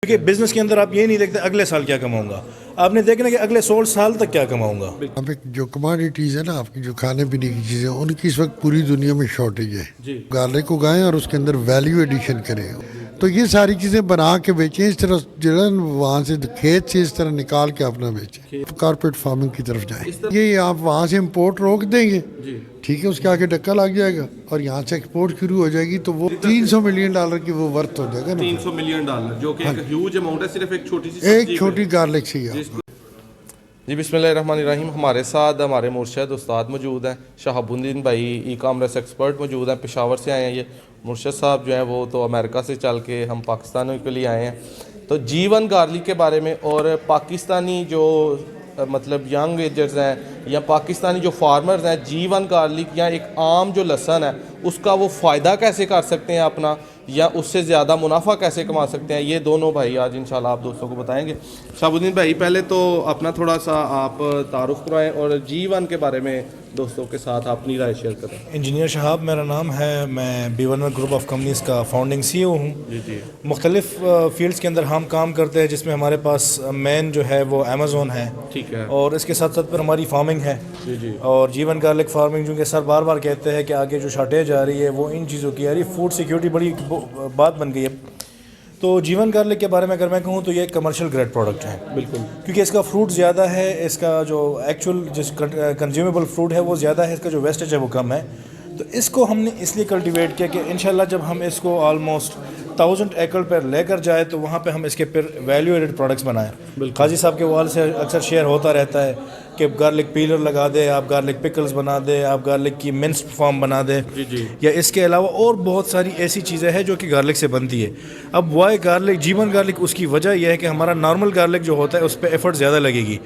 کیونکہ بزنس کے اندر آپ یہ نہیں دیکھتے اگلے سال کیا کماؤں گا، آپ نے دیکھنا کہ اگلے 16 سال تک کیا کماؤں گا۔ اب جو کماڈیٹیز ہے نا آپ کی جو کھانے پینے کی چیزیں ان کی اس وقت پوری دنیا میں شارٹیج ہے۔ گارلک اگائیں اور اس کے اندر ویلیو ایڈیشن کریں، تو یہ ساری چیزیں بنا کے بیچیں، اس طرح جو ہے وہاں سے کھیت سے اس طرح نکال کے اپنا بیچیں، کارپوریٹ فارمنگ کی طرف جائیں۔ یہ آپ وہاں سے امپورٹ روک دیں گے، ٹھیک ہے، اس کے آگے ڈکا لگ جائے گا اور یہاں سے ایکسپورٹ شروع ہو جائے گی، تو وہ $300 ملین کی وہ ورتھ ہو جائے گا نا، $300 ملین جو کہ ایک ہیوج اماؤنٹ ہے، صرف ایک چھوٹی سی ایک چھوٹی گارلک سے ہی۔ جی بسم اللہ الرحمن الرحیم۔ ہمارے ساتھ ہمارے مرشد استاد موجود ہیں، شہاب الدین بھائی ای کامرس ایکسپرٹ موجود ہیں، پشاور سے آئے ہیں۔ یہ مرشد صاحب جو ہیں وہ تو امریکہ سے چل کے ہم پاکستانیوں کے لیے آئے ہیں، تو جیون گارلک کے بارے میں اور پاکستانی جو مطلب ینگ ایجرز ہیں یا پاکستانی جو فارمرز ہیں، جیون گارلک یا ایک عام جو لہسن ہے اس کا وہ فائدہ کیسے کر سکتے ہیں اپنا، یا اس سے زیادہ منافع کیسے کما سکتے ہیں، یہ دونوں بھائی آج انشاءاللہ آپ دوستوں کو بتائیں گے۔ شہاب الدین بھائی پہلے تو اپنا تھوڑا سا آپ تعارف کرائیں اور جیون کے بارے میں دوستوں کے ساتھ اپنی رائے شیئر کریں۔ انجینئر شہاب میرا نام ہے، میں B1 گروپ آف کمپنیز کا فاؤنڈنگ CEO ہوں۔ مختلف فیلڈز کے اندر ہم کام کرتے ہیں، جس میں ہمارے پاس مین جو ہے وہ امیزون ہے، ٹھیک ہے، اور اس کے ساتھ ساتھ پر ہماری فارمنگ ہے، اور جیون گارلک فارمنگ، جو کہ سر بار بار کہتے ہیں کہ آگے جو شارٹیج آ رہی ہے وہ ان چیزوں کی آ رہی ہے، فوڈ سیکیورٹی بڑی بات بن گئی ہے۔ تو جیون گارلک کے بارے میں اگر میں کہوں تو یہ ایک کمرشل گریڈ پروڈکٹ ہے، بالکل، کیونکہ اس کا فروٹ زیادہ ہے، اس کا جو ایکچوئل جس کنزیومیبل فروٹ ہے وہ زیادہ ہے، اس کا جو ویسٹیج ہے وہ کم ہے۔ تو اس کو ہم نے اس لیے کلٹیویٹ کیا کہ انشاءاللہ جب ہم اس کو آلموسٹ 1000 ایکڑ پر لے کر جائے تو وہاں پہ ہم اس کے پھر ویلیو ایڈڈ پروڈکٹس بنائیں۔ قاضی صاحب کے وال سے اکثر شیئر ہوتا رہتا ہے کہ گارلک پیلر لگا دے، آپ گارلک پکلز بنا دے، آپ گارلک کی منسڈ فارم بنا دے، یا اس کے علاوہ اور بہت ساری ایسی چیزیں ہیں جو کہ گارلک سے بنتی ہے۔ اب وائی گارلک، جیون گارلک، اس کی وجہ یہ ہے کہ ہمارا نارمل گارلک جو ہوتا ہے اس پہ ایفرٹ زیادہ لگے گی،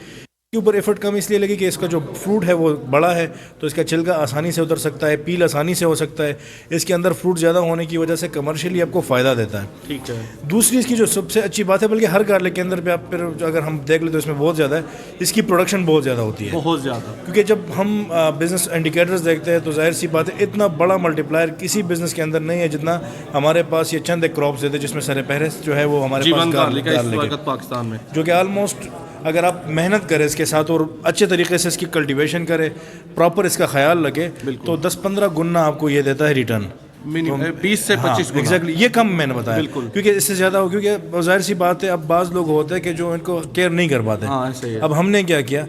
کے اوپر ایفرٹ کم اس لیے لگے کہ اس کا جو فروٹ ہے وہ بڑا ہے، تو اس کا چھلکا آسانی سے اتر سکتا ہے، پیل آسانی سے ہو سکتا ہے، اس کے اندر فروٹ زیادہ ہونے کی وجہ سے کمرشلی آپ کو فائدہ دیتا ہے، ٹھیک ہے۔ دوسری اس کی جو سب سے اچھی بات ہے، بلکہ ہر گارلک کے اندر بھی آپ پھر اگر ہم دیکھ لیں تو اس میں بہت زیادہ ہے، اس کی پروڈکشن بہت زیادہ ہوتی ہے، بہت زیادہ، کیونکہ جب ہم بزنس انڈیکیٹرز دیکھتے ہیں تو ظاہر سی بات ہے اتنا بڑا ملٹی پلائر کسی بزنس کے اندر نہیں ہے جتنا ہمارے پاس یہ چند ایک کراپس دیتے، جس میں سر فہرست جو ہے وہ ہمارے پاس گارلک ہے، پاکستان میں، جو کہ آلموسٹ اگر آپ محنت کریں اس کے ساتھ اور اچھے طریقے سے اس کی کلٹیویشن کریں، پراپر اس کا خیال لگے، تو 10-15 گنا آپ کو یہ دیتا ہے ریٹرن، 20 سے 25 گنا۔ ایگزیکٹلی، یہ کم میں نے بتایا، کیونکہ اس سے زیادہ ہو، کیونکہ ظاہر سی بات ہے اب بعض لوگ ہوتے ہیں کہ جو ان کو کیئر نہیں کر پاتے۔ اب ہم نے کیا کیا،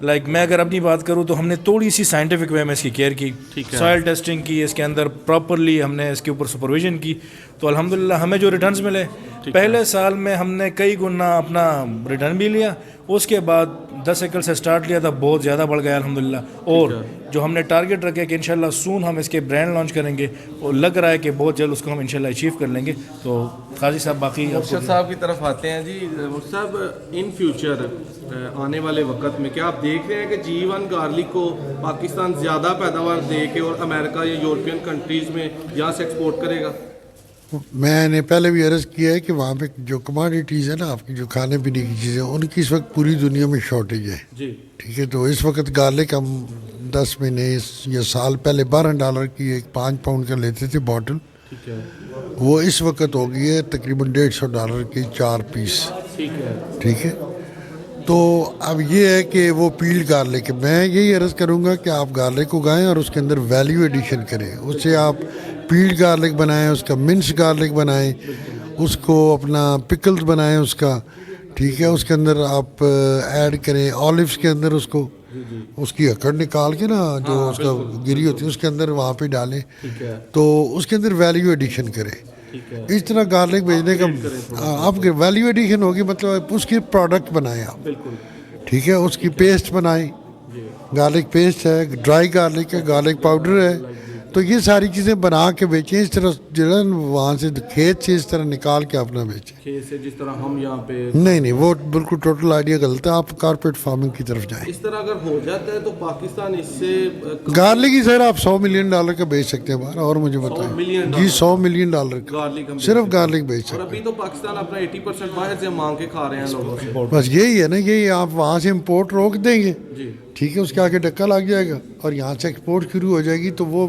میں اگر اپنی بات کروں تو ہم نے تھوڑی سی سائنٹیفک وے میں اس کی کیئر کی، سوائل ٹیسٹنگ کی، اس کے اندر پراپرلی ہم نے اس کے اوپر سپرویژن کی، تو الحمدللہ ہمیں جو ریٹرنز ملے، پہلے سال میں ہم نے کئی گنا اپنا ریٹرن بھی لیا، اس کے بعد 10 ایکڑ سے سٹارٹ لیا تھا، بہت زیادہ بڑھ گیا الحمدللہ، اور جو ہم نے ٹارگٹ رکھے کہ انشاءاللہ سون ہم اس کے برانڈ لانچ کریں گے، اور لگ رہا ہے کہ بہت جلد اس کو ہم انشاءاللہ اچیو کر لیں گے۔ تو قاضی صاحب باقی مرشد صاحب کی طرف آتے ہیں۔ جی مرشد صاحب، ان فیوچر آنے والے وقت میں کیا آپ دیکھ رہے ہیں کہ جیون گارلک کو پاکستان زیادہ پیداوار دے کے اور امریکہ یا یورپین کنٹریز میں یہاں سے ایکسپورٹ کرے گا؟ میں نے پہلے بھی عرض کیا ہے کہ وہاں پہ جو کماڈیٹیز ہے نا آپ کی جو کھانے پینے کی چیزیں ان کی اس وقت پوری دنیا میں شارٹیج ہے، ٹھیک ہے، تو اس وقت گارلک ہم 10 مہینے یا سال پہلے $12 کی ایک 5 پاؤنڈ کا لیتے تھے بوٹل، وہ اس وقت ہو گئی ہے تقریباً $150 کی 4 پیس، ٹھیک ہے۔ تو اب یہ ہے کہ وہ پیلڈ گارلک ہے، میں یہی عرض کروں گا کہ آپ گارلک اگائیں اور اس کے اندر ویلیو ایڈیشن کریں، اس سے آپ پیلڈ گارلک بنائیں، اس کا منس گارلک بنائیں، اس کو اپنا پکلز بنائیں اس کا، ٹھیک ہے، اس کے اندر آپ ایڈ کریں آلیوز کے اندر، اس کی اکڑ نکال کے نا جو اس کا گری ہوتی ہے اس کے اندر وہاں پہ ڈالیں، تو اس کے اندر ویلیو ایڈیشن کریں۔ اس طرح گارلک بھیجنے کا آپ ویلیو ایڈیشن ہوگی، مطلب اس کی پروڈکٹ بنائیں آپ، ٹھیک ہے، اس کی پیسٹ بنائیں، گارلک پیسٹ ہے، ڈرائی گارلک ہے، گارلک پاؤڈر ہے، تو یہ ساری چیزیں بنا کے بیچیں، اس طرح جو ہے وہاں سے کھیت سے اس طرح نکال کے اپنا بیچیں، کھیت سے جس طرح ہم یہاں پہ نہیں وہ بالکل ٹوٹل آئیڈیا غلط ہے، آپ کارپوریٹ فارمنگ کی طرف جائیں۔ اس طرح اگر ہو جاتا ہے تو پاکستان اس سے گارلک ہی سر آپ $100 ملین کا بیچ سکتے ہیں باہر، اور مجھے بتائیں جی $100 ملین کا صرف گارلک بیچ سکتے ہیں، اور ابھی تو پاکستان اپنا 80% باہر سے مانگ کے کھا رہے ہیں لوگوں سے، بس یہی ہے نا، یہی آپ وہاں سے امپورٹ روک دیں گے، ٹھیک ہے، اس کے آگے ڈکا لگ جائے گا اور یہاں سے ایکسپورٹ شروع ہو جائے گی، تو وہ